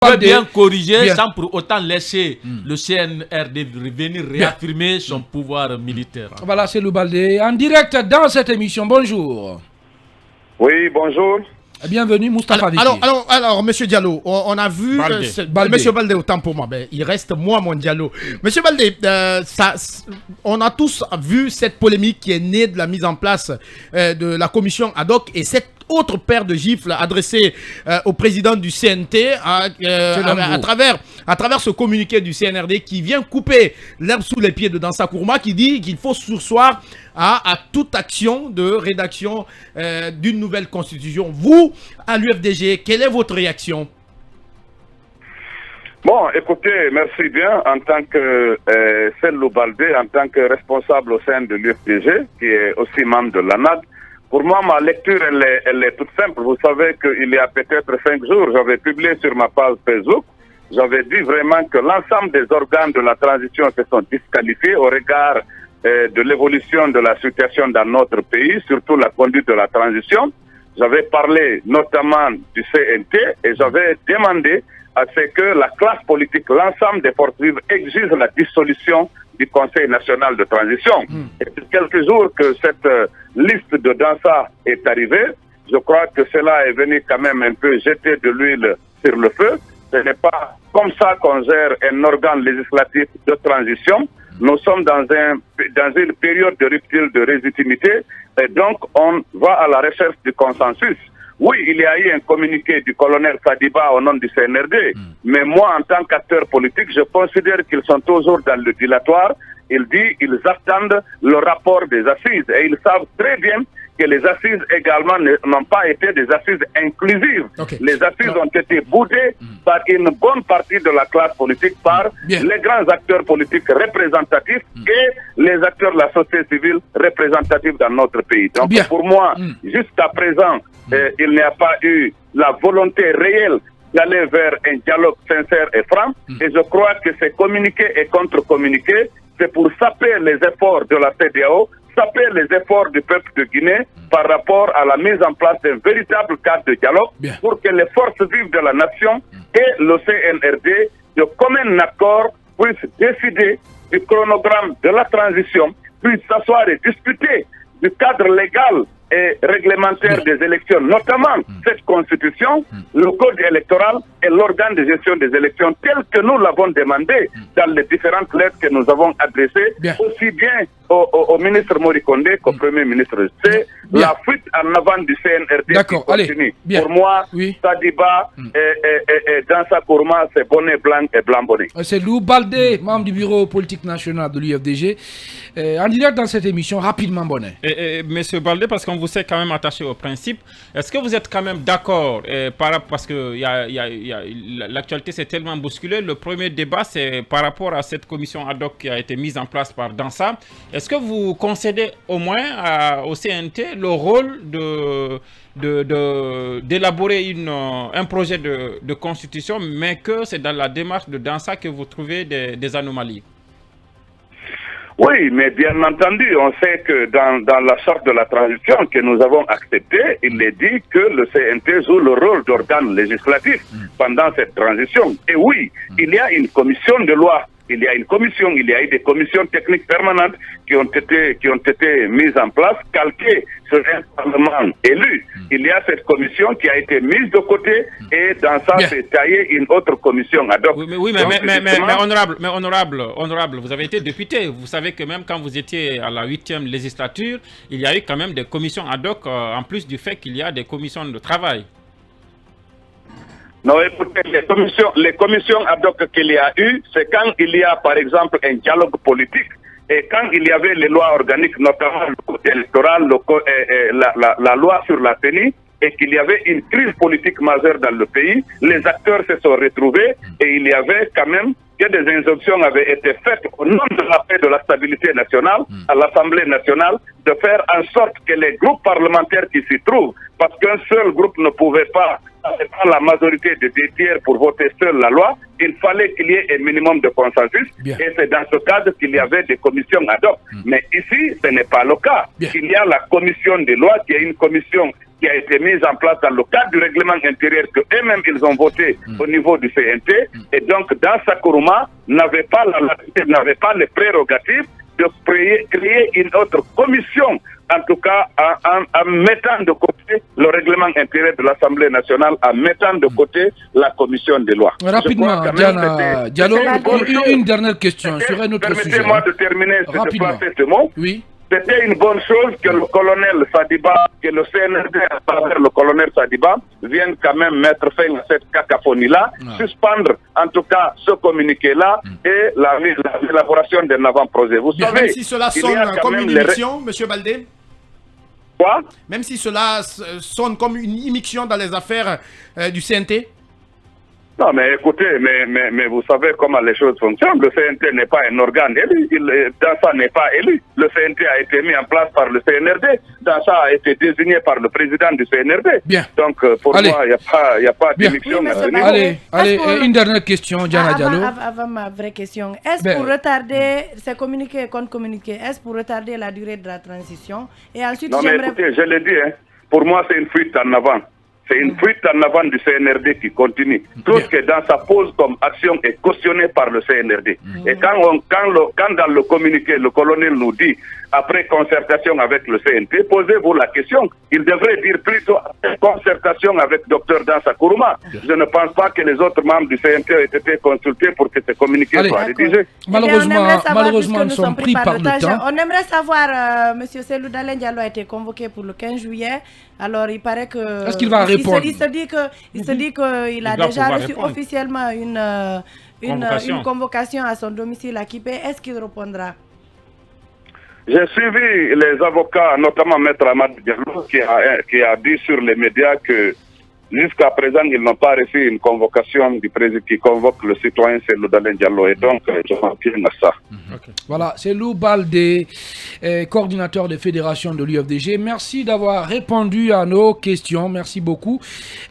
peut bien corriger sans pour autant laisser le CNRD venir réaffirmer son pouvoir militaire. Voilà, c'est Loubaldé en direct dans cette émission. Bonjour. Oui, bonjour. Bienvenue, Moustapha Vicky. Alors, Monsieur Diallo, on a vu... Monsieur Baldé, autant pour moi, il reste moi, mon Diallo. Monsieur Baldé, on a tous vu cette polémique qui est née de la mise en place de la commission ad hoc et cette autre paire de gifles adressée au président du CNT à travers ce communiqué du CNRD qui vient couper l'herbe sous les pieds de Dansa Kourma, qui dit qu'il faut surseoir à toute action de rédaction d'une nouvelle constitution. Vous, à l'UFDG, quelle est votre réaction? Bon, écoutez, merci bien. En tant que Cellou Baldé, en tant que responsable au sein de l'UFDG, qui est aussi membre de l'ANAD, pour moi, ma lecture, elle est toute simple. Vous savez qu'il y a peut-être 5 jours, j'avais publié sur ma page Facebook, j'avais dit vraiment que l'ensemble des organes de la transition se sont disqualifiés au regard de l'évolution de la situation dans notre pays, surtout la conduite de la transition. J'avais parlé notamment du CNT et j'avais demandé à ce que la classe politique, l'ensemble des forces vives exige la dissolution du Conseil national de transition. Et depuis quelques jours que cette liste de Dansa est arrivée, je crois que cela est venu quand même un peu jeter de l'huile sur le feu. Ce n'est pas comme ça qu'on gère un organe législatif de transition. Nous sommes dans une période de rupture de légitimité et donc on va à la recherche du consensus. Oui, il y a eu un communiqué du colonel Sadiba au nom du CNRD, mais moi, en tant qu'acteur politique, je considère qu'ils sont toujours dans le dilatoire. Ils attendent le rapport des assises et ils savent très bien que les assises également n'ont pas été des assises inclusives. Les assises ont été boudées par une bonne partie de la classe politique, par les grands acteurs politiques représentatifs et les acteurs de la société civile représentatifs dans notre pays. Donc pour moi, jusqu'à présent, il n'y a pas eu la volonté réelle d'aller vers un dialogue sincère et franc. Et je crois que ces communiqués et contre-communiqués, c'est pour saper les efforts de la CEDEAO, saper les efforts du peuple de Guinée par rapport à la mise en place d'un véritable cadre de dialogue pour que les forces vives de la nation et le CNRD, de commun accord, puissent décider du chronogramme de la transition, puissent s'asseoir et discuter du cadre légal et réglementaire des élections, notamment cette constitution, le code électoral et l'organe de gestion des élections tel que nous l'avons demandé dans les différentes lettres que nous avons adressées, aussi bien au ministre Morikonde qu'au Premier ministre. C'est la fuite en avant du CNRD qui continue. Pour moi, Sadiba et Dansa Kourma, c'est bonnet blanc et blanc bonnet. C'est Loubaldé, membre du bureau politique national de l'UFDG. En direct dans cette émission, rapidement bonnet. Monsieur Baldé, parce qu'on vous êtes quand même attaché au principe, est-ce que vous êtes quand même d'accord, parce que l'actualité s'est tellement bousculée, le premier débat c'est par rapport à cette commission ad hoc qui a été mise en place par Dansa. Est-ce que vous concédez au moins au CNT le rôle d'élaborer un projet de constitution, mais que c'est dans la démarche de Dansa que vous trouvez des anomalies? Oui, mais bien entendu, on sait que dans la charte de la transition que nous avons acceptée, il est dit que le CNT joue le rôle d'organe législatif pendant cette transition. Et oui, il y a une commission de loi. Il y a eu des commissions techniques permanentes qui ont été mises en place, calquées sur un parlement élu. Il y a cette commission qui a été mise de côté et dans ça, c'est taillé une autre commission ad hoc. Mais honorable, vous avez été député. Vous savez que même quand vous étiez à la 8e législature, il y a eu quand même des commissions ad hoc, en plus du fait qu'il y a des commissions de travail. Non, écoutez, les commissions ad hoc qu'il y a eu, c'est quand il y a, par exemple, un dialogue politique et quand il y avait les lois organiques, notamment le code électoral, la loi sur la tenue, et qu'il y avait une crise politique majeure dans le pays, les acteurs se sont retrouvés et il y avait quand même que des injonctions avaient été faites au nom de la paix, de la stabilité nationale, à l'Assemblée nationale, de faire en sorte que les groupes parlementaires qui s'y trouvent, parce qu'un seul groupe ne pouvait pas la majorité de 2 tiers pour voter seule la loi, il fallait qu'il y ait un minimum de consensus. Et c'est dans ce cadre qu'il y avait des commissions ad hoc. Mais ici, ce n'est pas le cas. Il y a la commission des lois qui est une commission qui a été mise en place dans le cadre du règlement intérieur que eux-mêmes ils ont voté au niveau du CNT. Et donc, Dansa Kourouma n'avait pas les prérogatives de créer une autre commission, en tout cas en mettant de côté le règlement intérieur de l'Assemblée nationale, en mettant de côté la commission des lois. Rapidement, Diallo, une dernière question sur un autre sujet. Permettez-moi de terminer ce mot. Oui. C'était une bonne chose que le colonel Sadiba, que le CNRD à travers le colonel Sadiba vienne quand même mettre fin à cette cacophonie-là, suspendre en tout cas ce communiqué-là et l'élaboration d'un avant-projet. Vous savez, même si cela sonne comme une immixtion, M. Baldé? Quoi? Même si cela sonne comme une immixtion dans les affaires du CNT? Non, mais écoutez, mais vous savez comment les choses fonctionnent. Le CNT n'est pas un organe élu. Dansa n'est pas élu. Le CNT a été mis en place par le CNRD. Dansa a été désigné par le président du CNRD. Bien. Donc, pour moi, il n'y a pas d'émission. Allez, une dernière question, Diana Diallo. Avant ma vraie question, est-ce pour retarder, c'est communiqué contre communiqué, est-ce pour retarder la durée de la transition? Et ensuite, non, mais écoutez, je l'ai dit, hein, pour moi, c'est une fuite en avant. C'est une fuite en avant du CNRD qui continue. Tout ce que dans sa pose comme action est cautionné par le CNRD. Et quand dans le communiqué, le colonel nous dit, après concertation avec le CNT, posez-vous la question. Il devrait dire plutôt concertation avec Dr Dansa Kourouma. Je ne pense pas que les autres membres du CNT aient été consultés pour que ce communiqué soit rédigé. Malheureusement, nous sommes pris par le temps. On aimerait savoir, M. Cellou Dalein Diallo a été convoqué pour le 15 juillet. Alors, il paraît que... Est-ce qu'il va répondre? Il se dit qu'il a déjà reçu officiellement une convocation à son domicile à Kipé. Est-ce qu'il répondra? J'ai suivi les avocats, notamment Maître Ahmad Diallo, qui a dit sur les médias que jusqu'à présent, ils n'ont pas reçu une convocation du président qui convoque le citoyen Cellou Dalein Diallo. Et donc, je m'en tiens à ça. Voilà, c'est Cellou Baldé, coordinateur de fédération de l'UFDG. Merci d'avoir répondu à nos questions. Merci beaucoup.